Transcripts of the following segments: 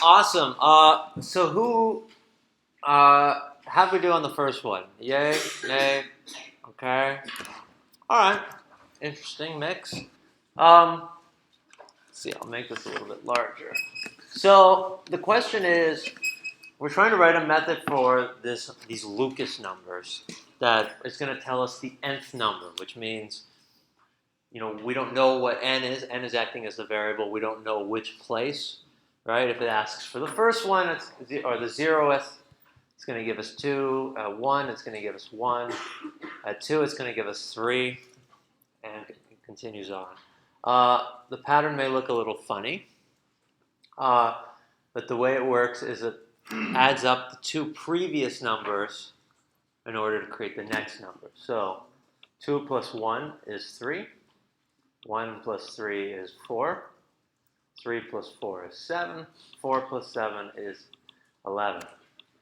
awesome. So who, how'd we do on the first one? Yay, nay, okay. All right, interesting mix. Let's see, I'll make this a little bit larger. So the question is, we're trying to write a method for these Lucas numbers that is going to tell us the nth number, which means, we don't know what n is. N is acting as the variable. We don't know which place, right? If it asks for the first one, or the 0th, it's going to give us 2. 1, it's going to give us 1. 2, it's going to give us 3, and it continues on. The pattern may look a little funny, but the way it works is it adds up the 2 previous numbers in order to create the next number. So 2 plus 1 is 3. 1 plus 3 is 4. 3 plus 4 is 7. 4 plus 7 is 11.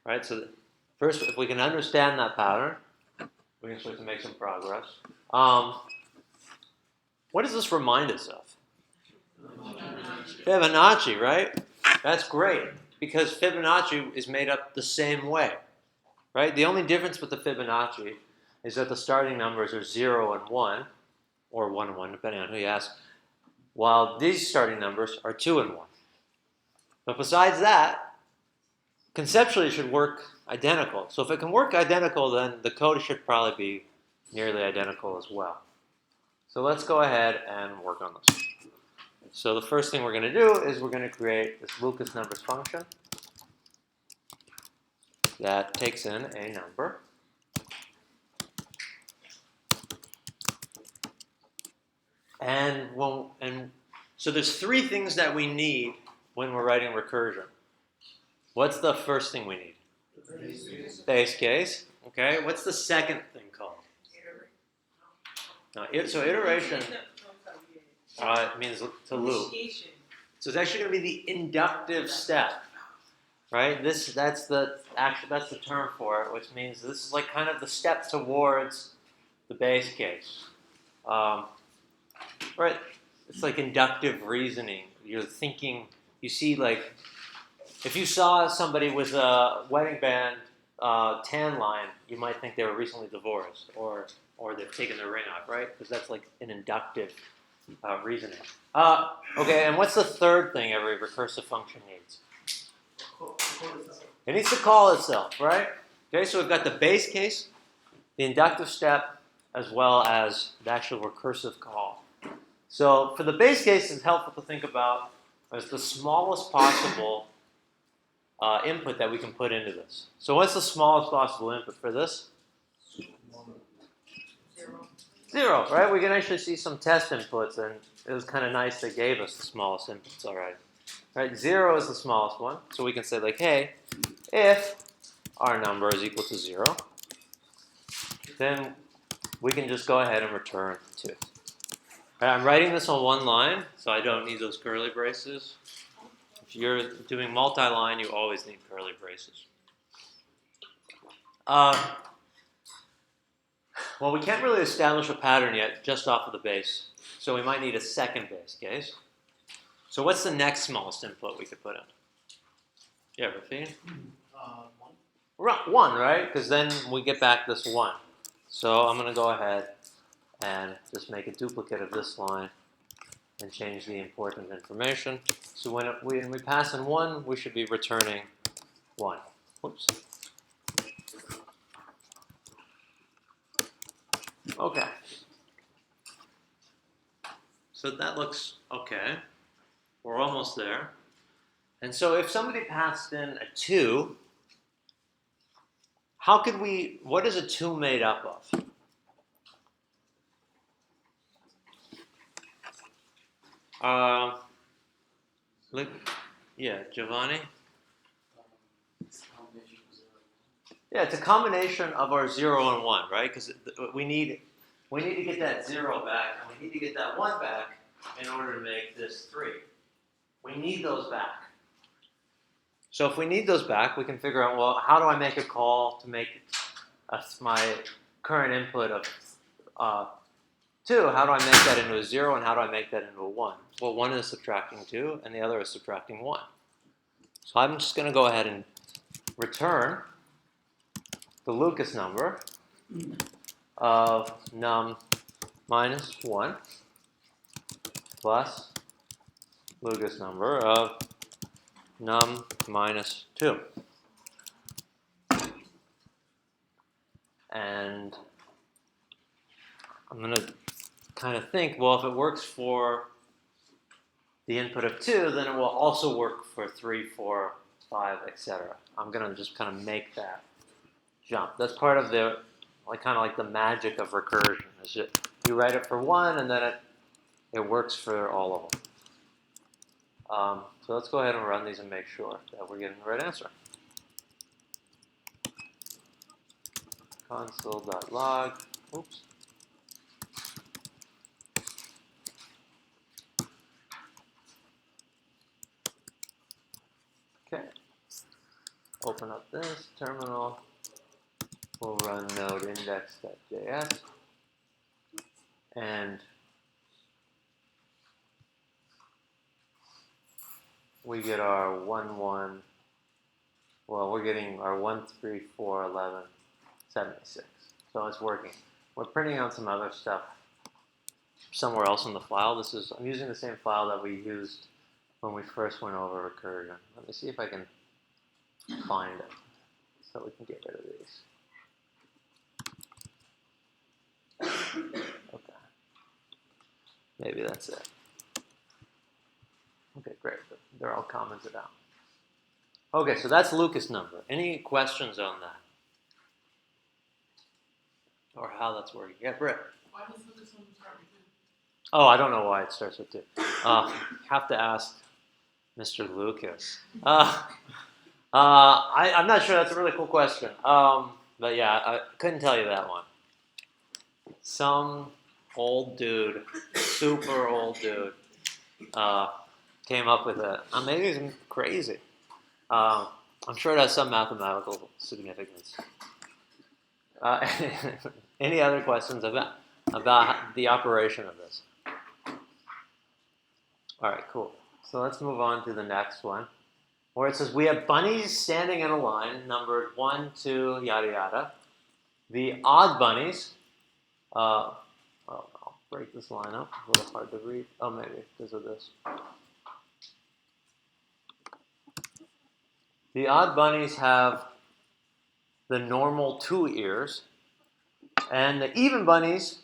Right? So first, if we can understand that pattern, we can start to make some progress. What does this remind us of? Fibonacci, right? That's great, because Fibonacci is made up the same way, right? The only difference with the Fibonacci is that the starting numbers are 0 and 1, or 1 and 1, depending on who you ask, while these starting numbers are 2 and 1. But besides that, conceptually it should work identical. So if it can work identical, then the code should probably be nearly identical as well. So let's go ahead and work on this. So the first thing we're going to do is we're going to create this Lucas numbers function that takes in a number. And so there's 3 things that we need when we're writing recursion. What's the first thing we need? Base case. Okay. What's the second thing called? So iteration means to loop. So it's actually going to be the inductive step, right? That's the term for it, which means this is like kind of the step towards the base case. Right? It's like inductive reasoning. You're thinking. You see, like, if you saw somebody with a wedding band tan line, you might think they were recently divorced, or they've taken their ring off, right? Because that's like an inductive reasoning. Okay, and what's the third thing every recursive function needs? It needs to call itself, right? Okay, so we've got the base case, the inductive step, as well as the actual recursive call. So for the base case, it's helpful to think about as the smallest possible input that we can put into this. So what's the smallest possible input for this? 0, right? We can actually see some test inputs, and it was kind of nice they gave us the smallest inputs already. Right? 0 is the smallest one, so we can say, like, hey, if our number is equal to 0, then we can just go ahead and return 2. Right, I'm writing this on one line, so I don't need those curly braces. If you're doing multi-line, you always need curly braces. Well, we can't really establish a pattern yet just off of the base, so we might need a second base case. So what's the next smallest input we could put in? Yeah, Rafin? 1. 1, right? Because then we get back this 1. So I'm going to go ahead and just make a duplicate of this line and change the important information. So when we pass in 1, we should be returning 1. Whoops. Okay. So that looks okay. We're almost there. And so if somebody passed in a 2, what is a 2 made up of? Yeah, Giovanni? Yeah, it's a combination of our 0 and 1, right? Because we need to get that 0 back, and we need to get that 1 back in order to make this 3. We need those back. So if we need those back, we can figure out, well, how do I make a call to make my current input of 2? How do I make that into a 0, and how do I make that into a 1? Well, one is subtracting 2, and the other is subtracting 1. So I'm just going to go ahead and return the Lucas number of num minus 1 plus Lucas number of num minus 2. And I'm going to kind of think, well, if it works for the input of 2, then it will also work for 3, 4, 5, etc. I'm going to just kind of make that jump. That's part of the, kind of like the magic of recursion. Is you write it for one, and then it works for all of them. So let's go ahead and run these and make sure that we're getting the right answer. Console.log. Oops. Okay. Open up this terminal. We'll run node index.js. And we get our 1, 1. Well, we're getting our 1, 3, 4, 11, 76. So it's working. We're printing out some other stuff somewhere else in the file. I'm using the same file that we used when we first went over recursion. Let me see if I can find it so we can get rid of these. Okay. Maybe that's it. Okay, great. They're all commented out. Okay, so that's Lucas number. Any questions on that? Or how that's working? Yeah, Britt. Why does Lucas number start with 2? Oh, I don't know why it starts with 2. Have to ask Mr. Lucas. I'm not sure. That's a really cool question. But yeah, I couldn't tell you that one. Some old dude, super old dude, came up with it. Maybe it's crazy. I'm sure it has some mathematical significance. Any other questions about the operation of this? All right, cool. So let's move on to the next one, where it says we have bunnies standing in a line numbered 1, 2, yada yada. The odd bunnies. I'll break this line up. A little hard to read. Oh, maybe because of this. The odd bunnies have the normal 2 ears, and the even bunnies,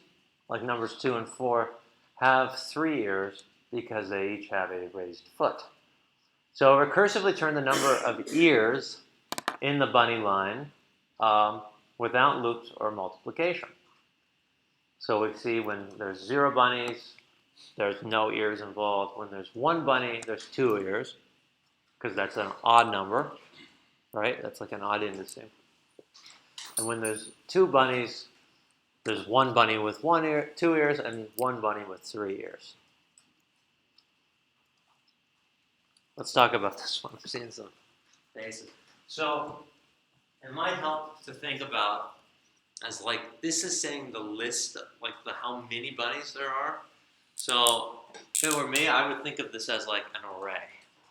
like numbers 2 and 4, have 3 ears because they each have a raised foot. So recursively turn the number of ears in the bunny line without loops or multiplication. So we see when there's 0 bunnies, there's no ears involved. When there's 1 bunny, there's 2 ears, because that's an odd number, right? That's like an odd indice. And when there's 2 bunnies, there's 1 bunny with 2 ears, and 1 bunny with 3 ears. Let's talk about this one. I'm seeing some faces. So it might help to think about as like this is saying the list, like how many bunnies there are. So if it were me, I would think of this as like an array.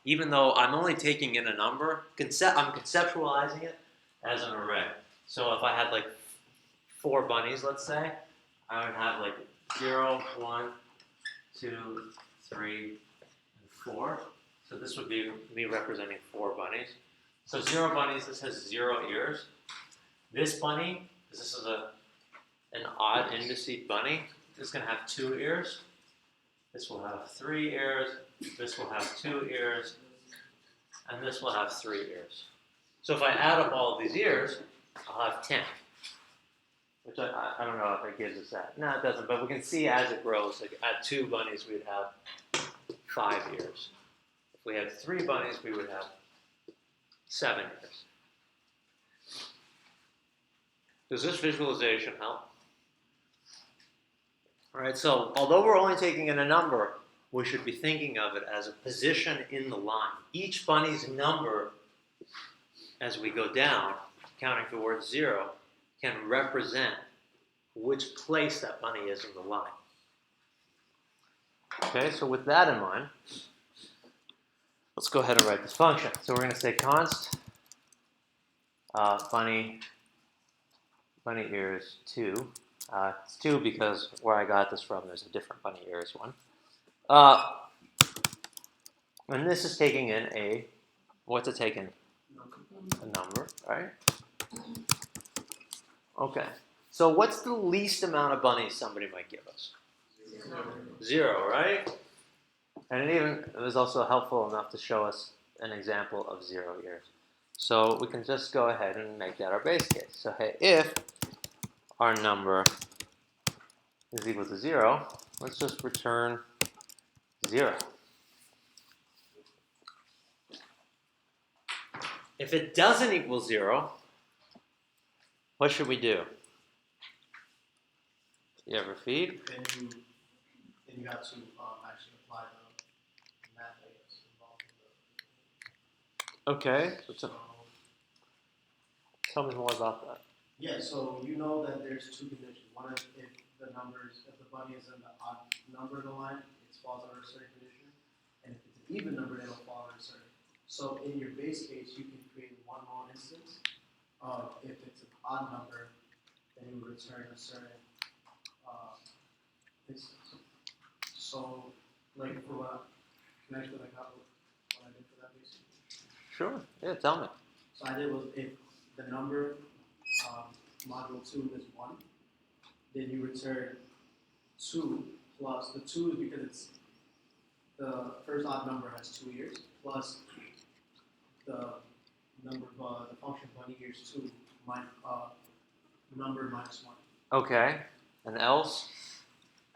Even though I'm only taking in a number, I'm conceptualizing it as an array. So if I had like 4 bunnies, let's say, I would have like 0, 1, 2, 3, and 4. So this would be me representing 4 bunnies. So 0 bunnies, this has 0 ears. This bunny, this is an odd indice bunny, this is going to have 2 ears. This will have 3 ears. This will have 2 ears. And this will have 3 ears. So if I add up all of these ears, I'll have 10. Which I don't know if it gives us that. No, it doesn't. But we can see as it grows, like at 2 bunnies, we'd have 5 ears. If we had 3 bunnies, we would have 7 ears. Does this visualization help? All right, so although we're only taking in a number, we should be thinking of it as a position in the line. Each bunny's number, as we go down, counting towards 0, can represent which place that bunny is in the line. Okay, so with that in mind, Let's go ahead and write this function. So we're going to say const bunny ears 2. It's 2 because where I got this from, there's a different bunny ears one. And this is taking in a, what's it taking? A number, right? Okay. So what's the least amount of bunnies somebody might give us? 0, right? And it was also helpful enough to show us an example of 0 ears. So we can just go ahead and make that our base case. So hey, if our number is equal to 0, let's just return 0. If it doesn't equal 0, what should we do? You ever feed? Then you have to actually apply the math that's involved in Okay. so, Tell me more about that. yeah, so you know that there's two conditions. One is if the bunny is in the odd number of the line, it falls under a certain condition. And if it's an even number, it'll fall under a certain. So in your base case, you can create one more instance of if it's an odd number, then you would return a certain instance. So, like for what? Can I explain like what I did for that basically? Sure. Yeah, tell me. So I did was if the number modulo 2 is 1, then you return 2 plus the 2 is because it's the first odd number has 2 ears plus the number the function bunny ears 2 number minus 1. Okay. And else?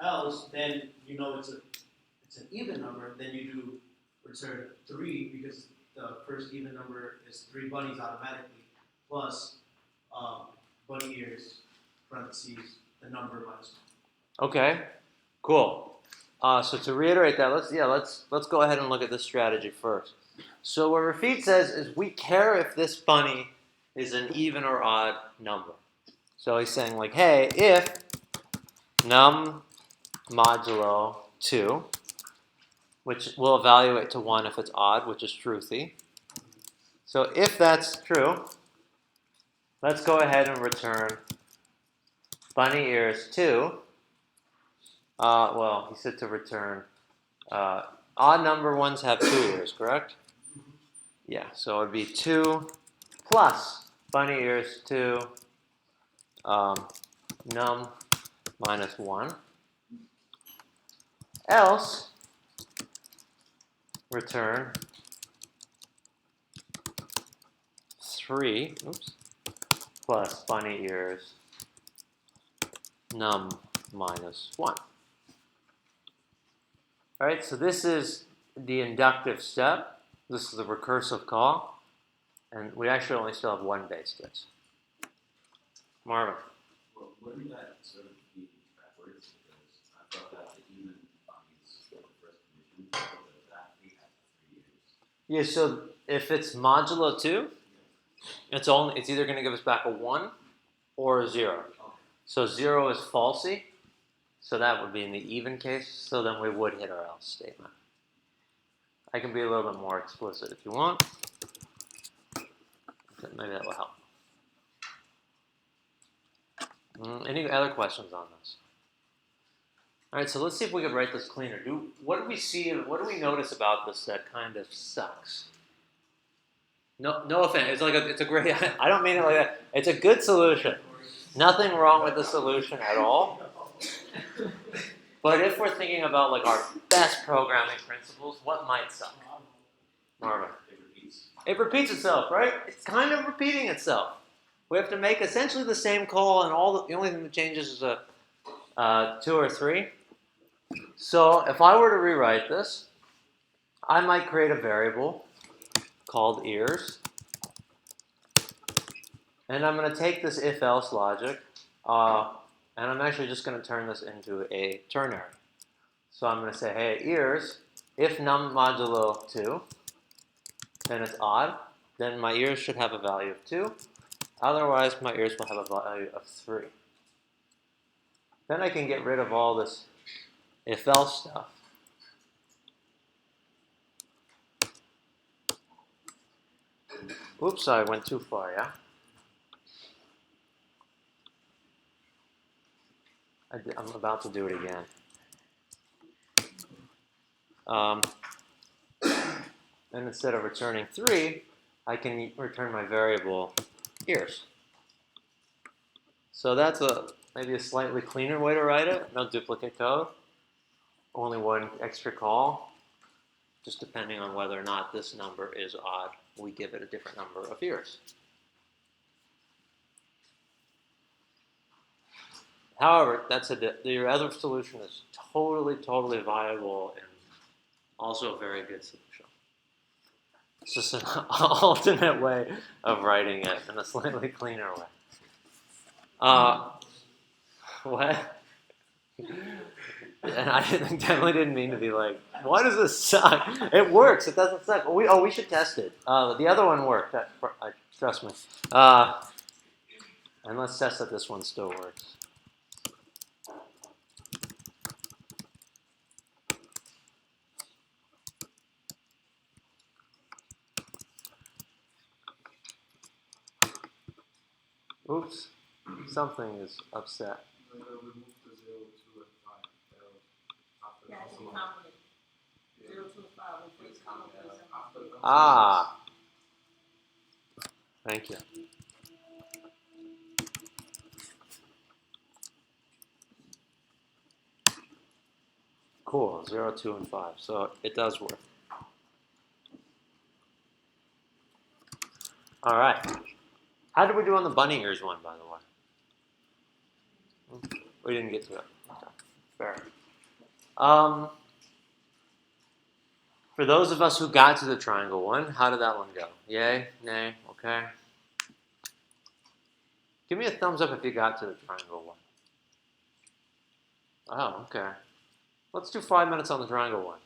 Else, then you know it's an even number, then you do return 3 because the first even number is 3 bunnies automatically, plus bunny ears, parentheses, the number minus 1. Okay. Cool. So to reiterate that, let's go ahead and look at this strategy first. So what Rafid says is we care if this bunny is an even or odd number. So he's saying like, hey, if num modulo 2, which we'll evaluate to 1 if it's odd, which is truthy. So if that's true, let's go ahead and return bunny ears 2. Well, he said to return odd number ones have 2 ears, correct? Yeah, so it would be 2 plus bunny ears 2 num minus 1. Else, return 3 plus bunny ears num minus 1. All right, so this is the inductive step. This is the recursive call. And we actually only still have one base case. Marvin. Well, wouldn't that sort of be backwards? Because I thought that the even bunnies were the first condition, but that we have 3 ears. Yeah, so if it's modulo 2, it's either going to give us back a 1 or a 0. Okay. So 0 is falsy. So that would be in the even case. So then we would hit our else statement. I can be a little bit more explicit if you want. Maybe that will help. Any other questions on this? All right, so let's see if we could write this cleaner. What do we see? What do we notice about this that kind of sucks? No offense. It's a great. I don't mean it like that. It's a good solution. Nothing wrong with the solution at all. But if we're thinking about like our best programming principles, what might suck? Marvin. It repeats itself, right? It's kind of repeating itself. We have to make essentially the same call, and the only thing that changes is a 2 or 3. So if I were to rewrite this, I might create a variable called ears, and I'm going to take this if-else logic, and I'm actually just going to turn this into a ternary. So I'm going to say, hey, ears, if num modulo 2, then it's odd, then my ears should have a value of 2. Otherwise, my ears will have a value of 3. Then I can get rid of all this if-else stuff. Oops, I went too far, yeah? I'm about to do it again. And instead of returning 3, I can return my variable ears. So that's maybe a slightly cleaner way to write it. No duplicate code. Only one extra call. Just depending on whether or not this number is odd, we give it a different number of ears. However, your other solution is totally viable and also a very good solution. It's just an alternate way of writing it in a slightly cleaner way. What? And I definitely didn't mean to be like, why does this suck? It works. It doesn't suck. We should test it. The other one worked. Trust me. And let's test that this one still works. Oops. Something is upset. Yeah, it's confident. 0 to 5. When first come up with something. Ah. Thank you. Cool. 0, 2, and 5. So it does work. All right. How did we do on the bunny ears one, by the way? We didn't get to it. Okay. Fair. For those of us who got to the triangle one, how did that one go? Yay? Nay? Okay. Give me a thumbs up if you got to the triangle one. Oh, okay. Let's do 5 minutes on the triangle one.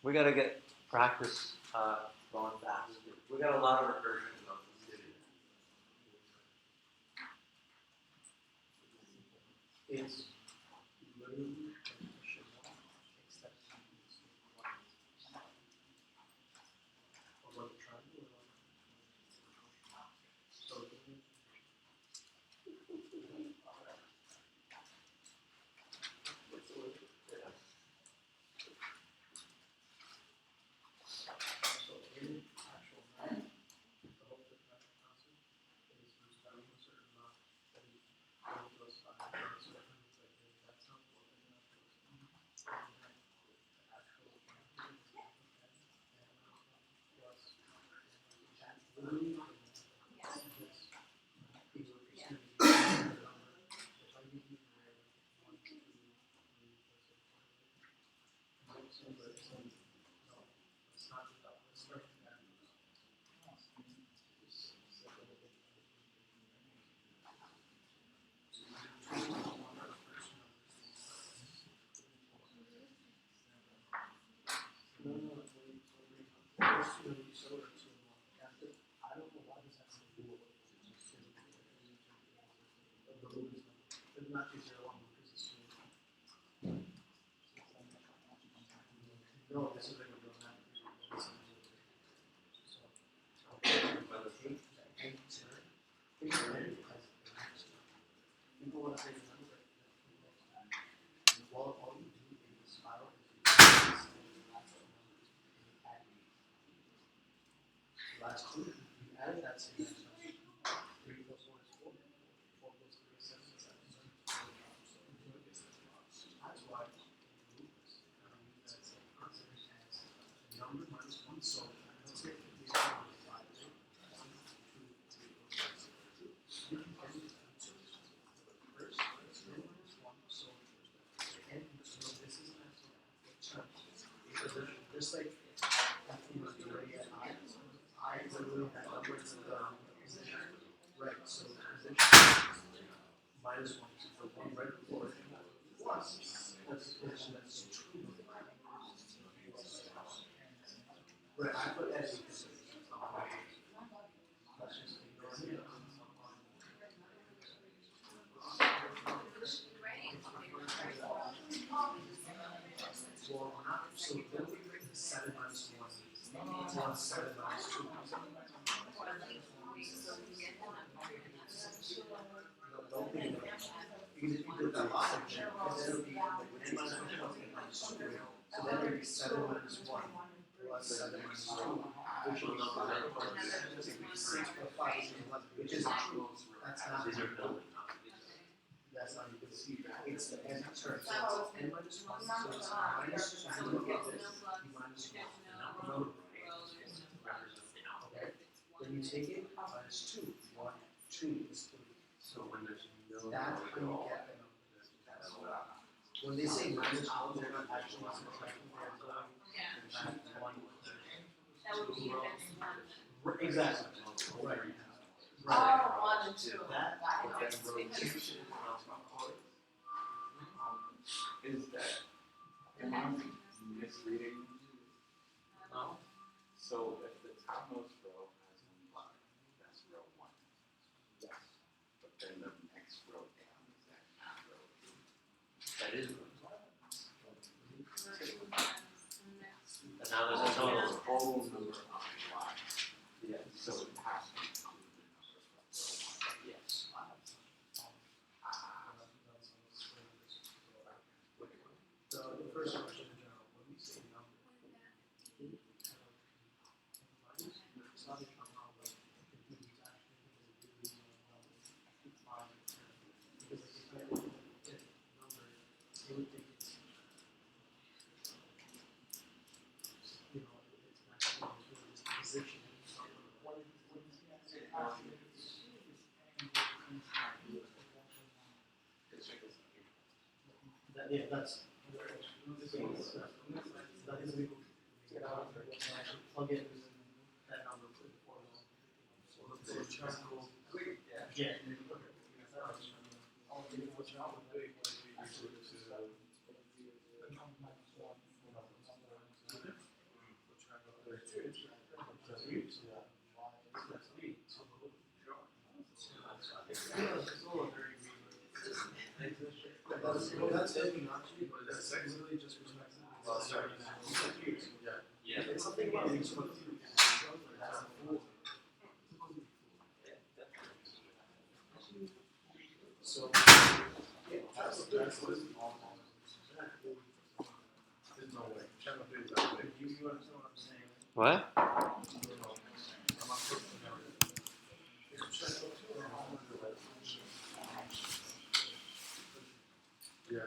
We got to get practice going fast. We got a lot of recursion going. It's literally except or the triangle. So in actual math, the whole differential constant is reduced by a certain amount. That is goes by a certain that's not what the actual plus that's literally I don't know why this has to do with it. It's not just zero one because it's no, this is like a real number. People want to say the number, well, all you do in the spiral is last two, you added that same number. 3 plus 1 is 4. 4 plus 3 is 7. That's why we use that same concept as number minus 1. So let's say if we are 5, 2, 3, first, it's 10 minus 1. So, and so this is because there's like, the way I is literally that number is the right. So position minus 1 is the one right before it plus that's position that's true. Right, I put S because that's just ignore it. 1, 7 minus 2. Don't think about it. Because if you did that logic there, then it would be like n minus 1 plus n minus 2. So then it would be 7 minus 1 plus 7 minus 2, which will not be 6 plus 5 is 11, which isn't true. That's not These are building, not That's not even it's the n term. So it's n minus 1. So it's minus 2. You look at this, you minus 1. Okay. Then you take it minus 2. 1, 2 is 3. So when there's no. That's how you get the number. When they say minus 1, they're not actually subtracting, they're going back 1. That would be Exactly. Right. Oh, 1 and 2. That Rotation is that, am I misreading? No. So if the topmost row has 1 block, that's row 1. Yes. But then the next row down is that not row 2. That is. And now there's a total. Whole number of blocks. Yeah. So it has to include the number of rows. Yes. The first question in general, when we say number, it's not even how like computers actually because if I look at number, they would think it's it's actually just position. That's that is legal. Actually plug in that number for the formula. So it's triangle. Yeah. That's it, not to, but that's literally just respecting. Yeah. It's something about these ones. So, yeah, that's what there's no way. You understand what I'm saying? What? Yeah.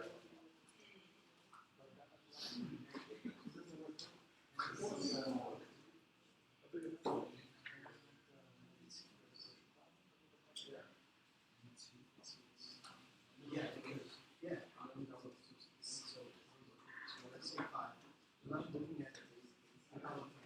Yeah, because so when I say 5, I'm not looking at I'm not looking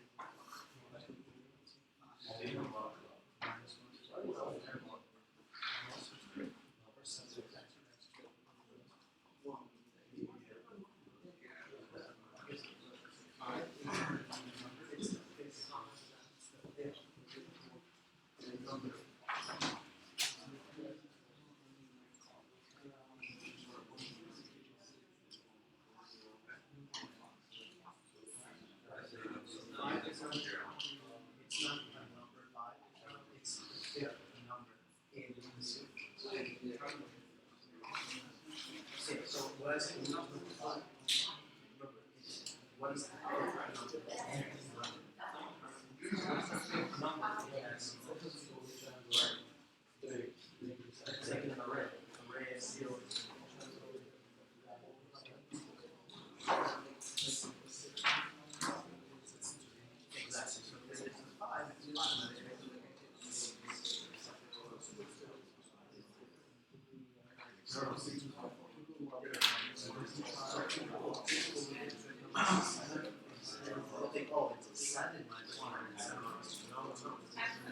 it's not a number 5, it's the fifth number in the sequence. So what I say number 5, remember, it's what is the fifth number in the number? What's the fifth number in that sequence? Take an array. Array is 0. Exactly. So if this is 5, it's 5. Oh, it's 7 minus 1. No, it's 5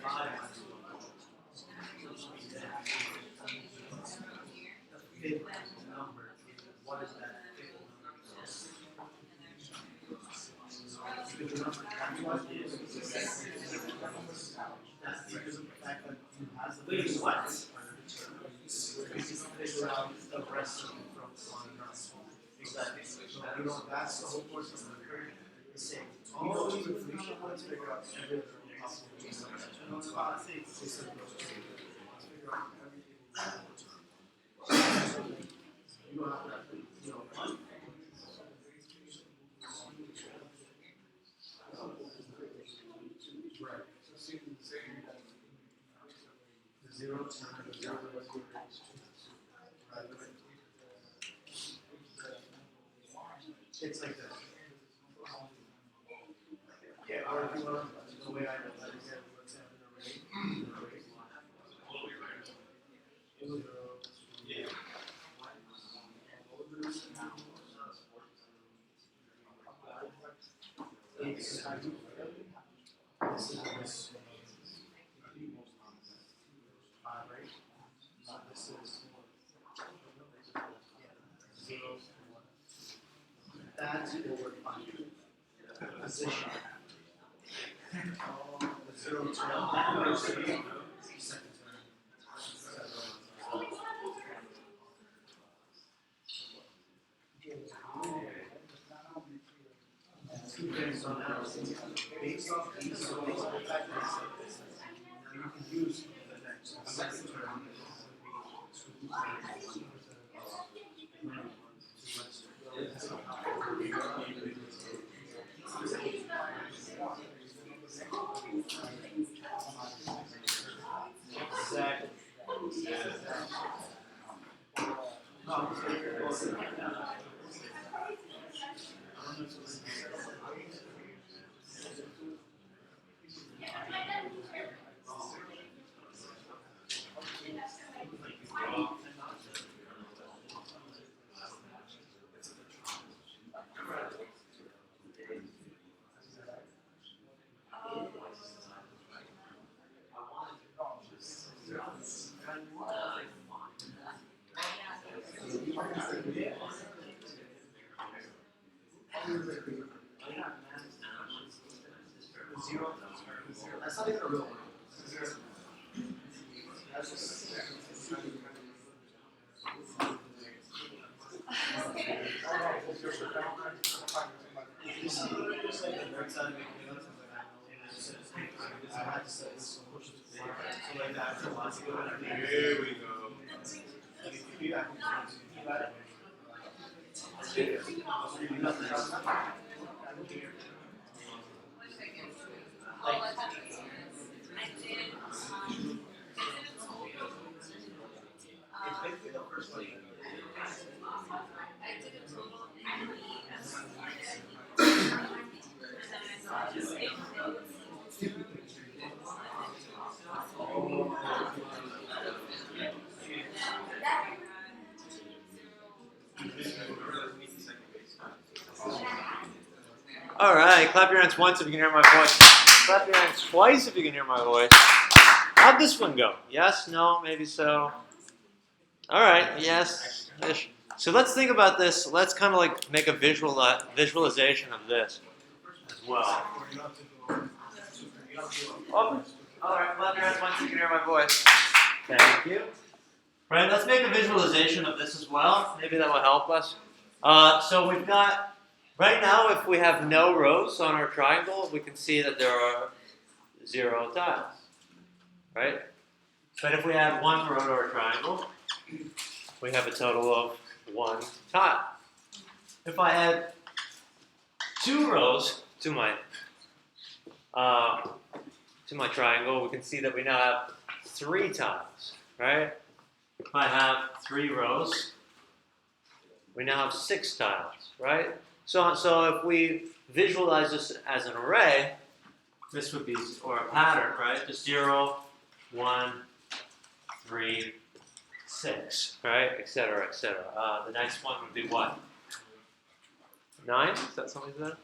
minus 1. The fifth number, what is that fifth number? Because the number that's because of the fact that you have the fifth what? Because you figure out the rest of it from one another. Exactly. So you know that's the whole course of the recursion. The same. All these information, let's figure out every other possible reason. Let's figure out everything. You don't have to, you know, right. The 0, 10, the 0, right. It's like this. Yeah, or if you want to, the way I do it, let's have an array. This is this. Right? This is 0. That's what we're finding. Position. The 0 to second term. Two things on that. Based off these, so based on the fact that now you can use the next second term. Exactly. Zero. That's not even a real one. That's just. You see, just like the right side of it, I had to say this. So like that, for lots of good. Here we go. All right, clap your hands once if you can hear my voice. Clap your hands twice if you can hear my voice. How'd this one go? Yes, no, maybe so. All right, yes, ish. So let's think about this. Let's kind of like make a visualization of this as well. Oh, all right, clap your hands once if you can hear my voice. Thank you. Right, let's make a visualization of this as well. Maybe that will help us. So we've got, right now, if we have no rows on our triangle, we can see that there are 0 tiles, right? But if we have 1 row to our triangle, we have a total of 1 tile. If I add 2 rows to my triangle, we can see that we now have 3 tiles, right? If I have 3 rows, we now have 6 tiles, right? So if we visualize this as an array, this would be, or a pattern, right? Just 0, 1, 3, 6, right? Et cetera, et cetera. The next one would be what? 9? Is that something like that?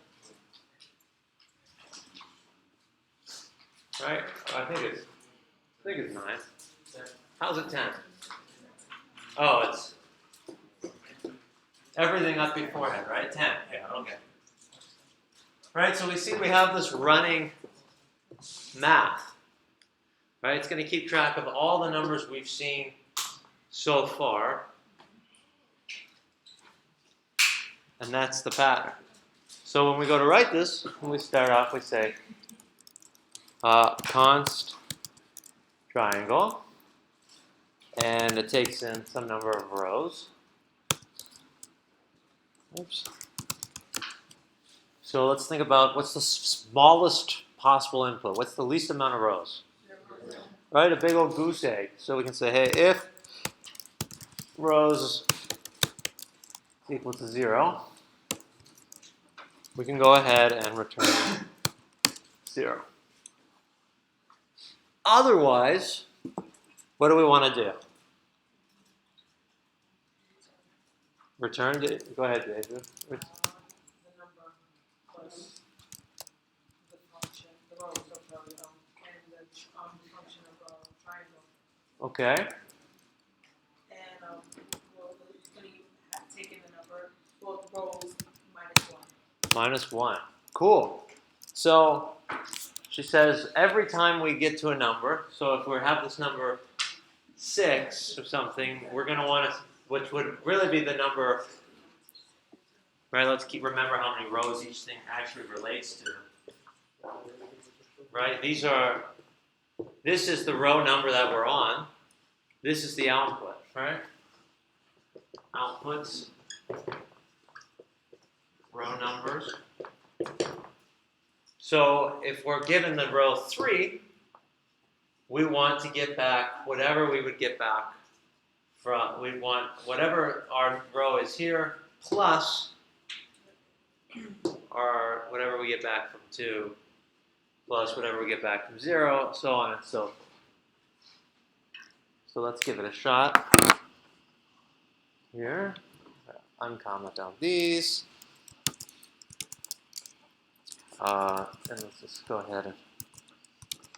Right? I think it's 9. How's it 10? Oh, it's everything up beforehand, right? 10. Yeah, okay. Right, so we see we have this running math. Right? It's going to keep track of all the numbers we've seen so far. And that's the pattern. So when we go to write this, when we start off, we say const triangle, and it takes in some number of rows. Oops. So let's think about what's the smallest possible input. What's the least amount of rows? Right, a big old goose egg. So we can say, hey, if rows is equal to 0, we can go ahead and return 0. Otherwise, what do we want to do? Return, go ahead, David. The number plus the function, the row, so sorry, and the function of triangle. Okay. And well, it's going to take in the number, both rows minus 1. Minus 1. Cool. So she says every time we get to a number, so if we have this number 6 or something, we're going to want to, which would really be the number, right? Let's remember how many rows each thing actually relates to. Right? This is the row number that we're on. This is the output, right? Outputs, row numbers. So if we're given the row 3, we want to get back whatever we would get back from, we want whatever our row is here plus our whatever we get back from 2 plus whatever we get back from 0, so on and so forth. So let's give it a shot here. Uncomment down these. And let's just go ahead and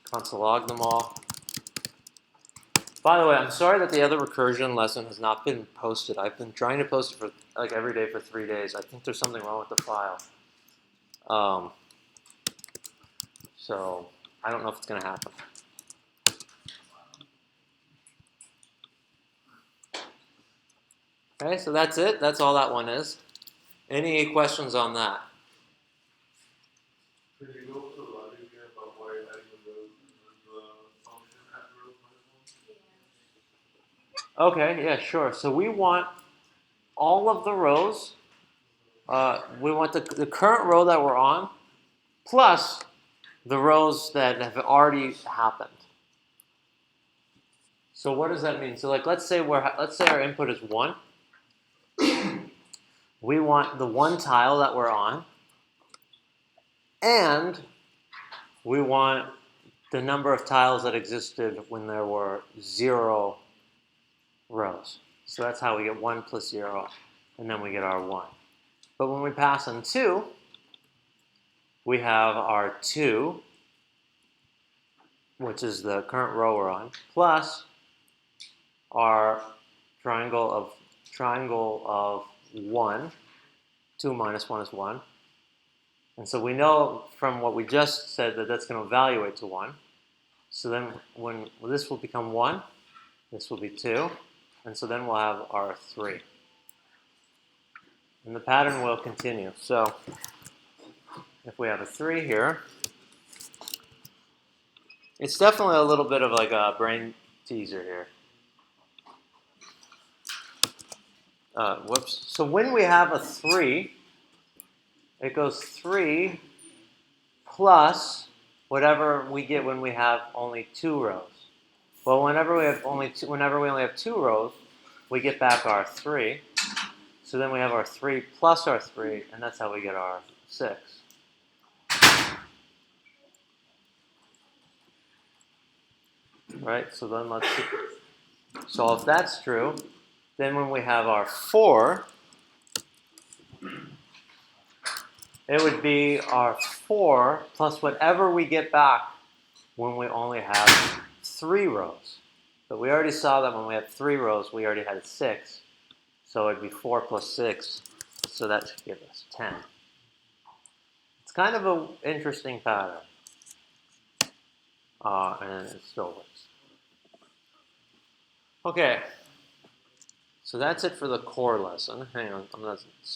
console log them all. By the way, I'm sorry that the other recursion lesson has not been posted. I've been trying to post it for like every day for 3 days. I think there's something wrong with the file. So I don't know if it's going to happen. Okay, so that's it. That's all that one is. Any questions on that? Can you go to the logic here about why adding the function at row minus 1? Okay, yeah, sure. So we want all of the rows. We want the current row that we're on plus the rows that have already happened. So what does that mean? So like let's say our input is 1. We want the one tile that we're on, and we want the number of tiles that existed when there were 0 rows. So that's how we get 1 plus 0, and then we get our 1. But when we pass in 2, we have our 2, which is the current row we're on, plus our triangle of 1. 2 minus 1 is 1. And so we know from what we just said that that's going to evaluate to 1. So then this will become 1, this will be 2, and so then we'll have our 3. And the pattern will continue. So if we have a 3 here, it's definitely a little bit of like a brain teaser here. Whoops. So when we have a 3, it goes 3 plus whatever we get when we have only 2 rows. Well, whenever we only have 2 rows, we get back our 3. So then we have our 3 plus our 3, and that's how we get our 6. Right? So then let's see. So if that's true, then when we have our 4, it would be our 4 plus whatever we get back when we only have 3 rows. But we already saw that when we had 3 rows, we already had 6. So it'd be 4 plus 6. So that should give us 10. It's kind of an interesting pattern. And it still works. Okay. So that's it for the core lesson. Hang on, I'm not